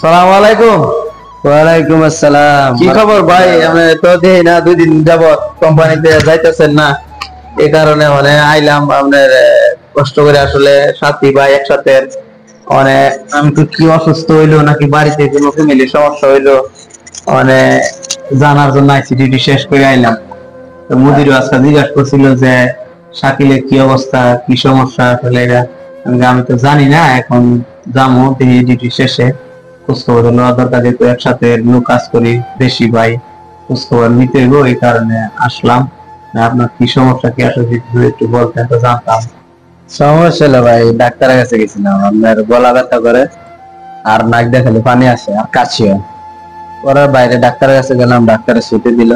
সালাম আলাইকুম। ওয়ালাইকুম আসসালাম। কি খবর ভাই? আমি তো দেখি না, 2 দিন যাবত কোম্পানিতে যাইতেছেন না, এই কারণে মানে আইলাম আপনার। কষ্ট করে আসলে সাথী ভাই একসাথে মানে আমি তো কি অসুস্থ হইলো নাকি বাড়িতে কোনো ফ্যামিলি সমস্যা হইলো মানে জানার জন্য আইসি, ডিউটি শেষ করে আইলাম। তো মুদিরও আজকে জিজ্ঞাসা করছিল যে শাকিলের কি অবস্থা, কি সমস্যা আসলে এটা। আমি তো জানি না, এখন যাবো ডিউটি শেষে খোঁজখবর নেওয়া দরকার, যেহেতু একসাথে লোক কাজ করি বেশি ভাই, খোঁজখবর নিতে হইব, এই কারণে আসলাম। আপনার কি সমস্যা, কি আসলে যদি একটু বলতেন তো জানতাম। সমস্যা হলো ভাই, ডাক্তারের কাছে গেছিলাম। আপনার গলা ব্যথা করে আর নাক দিয়ে খালি পানি আসে আর কাশিও। পরে বাইরে ডাক্তারের কাছে গেলাম, ডাক্তারের ছুটি দিল।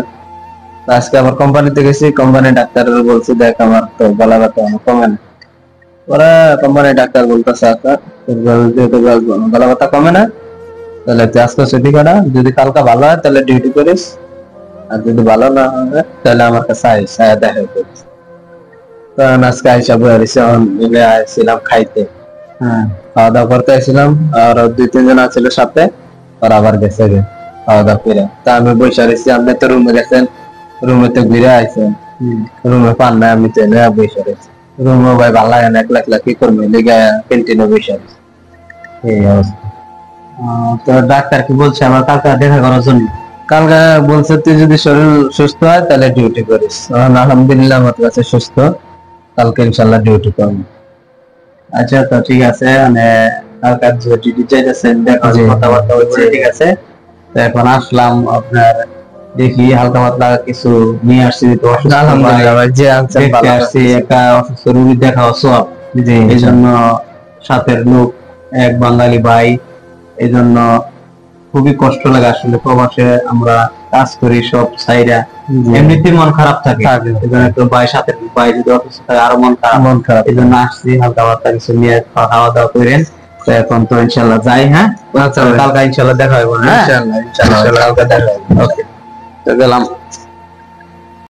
তো আজকে আবার কোম্পানিতে গেছি, কোম্পানির ডাক্তার বলছে দেখ আমার তো গলা ব্যথা আমার কমে না। পরে কোম্পানির ডাক্তার বলতেছে আচ্ছা যেহেতু গলা ব্যথা কমে না, তাহলে তুই আজকে ছুটি কাটা, যদি কালকে ভালো হয় তাহলে ডিউটি করিস, আর যদি ভালো না হয় তাহলে আমার কাছে আইস, দেখা করিস। তখন আজকে আইসা মিলে আসছিলাম খাইতে। হ্যাঁ, খাওয়া দাওয়া করতে আসছিলাম, আর 2-3 জন আছিল সাথে, আর আবার গেছে খাওয়া দাওয়া করে। তা আমি বসে রয়েছি, আপনি তো রুমে গেছেন, রুমে তো ঘুরে আইছেন, রুমে পান না, আমি তো এনে বসে রয়েছি। রুমে ভাই ভালো লাগে না, একলা একলা কি করবো, লিগা ক্যান্টিনে বসে রয়েছি, এই অবস্থা। তো ডাক্তার কি বলছে আমার কালকে দেখা করার জন্য? কালকে বলছে তুই যদি শরীর সুস্থ হয় তাহলে ডিউটি করিস। এখন আলহামদুলিল্লাহ আমার কাছে সুস্থ, কালকে ইনশাল্লাহ ডিউটি করবো। আচ্ছা, তো ঠিক আছে, মানে কালকে যে ডিউটি চাইতেছেন দেখা জি। কথাবার্তা হচ্ছে, ঠিক আছে। তো এখন আসলাম আপনার, দেখি হালকা পাতলা কিছু নিয়ে আসছি, তো অসুস্থ আলহামদুলিল্লাহ ভাই, যে আনছেন দেখতে ভালো আসছি, করতেছেন। একটা অসুস্থ রোগী দেখা সব, জি, এই জন্য সাথের লোক এক বাঙালি ভাই, এই জন্য খুবই কষ্ট লাগে আসলে। প্রবাসে আমরা কাজ করি সব সাইডা, জি। এমনিতে মন খারাপ থাকে, থাকে। এই জন্য একটু ভাই সাথে ভাই যদি অসুস্থ থাকে আরো মন খারাপ, এই জন্য আসছি হালকা পাতলা কিছু নিয়ে খাওয়া দাওয়া করেন। তো এখন তো ইনশাল্লাহ যাই, হ্যাঁ আচ্ছা তো ভাই। কালকে ইনশাল্লাহ দেখা হবে, হ্যাঁ ইনশাআল্লাহ কালকে দেখা হবে। ওকে, তো গেলাম।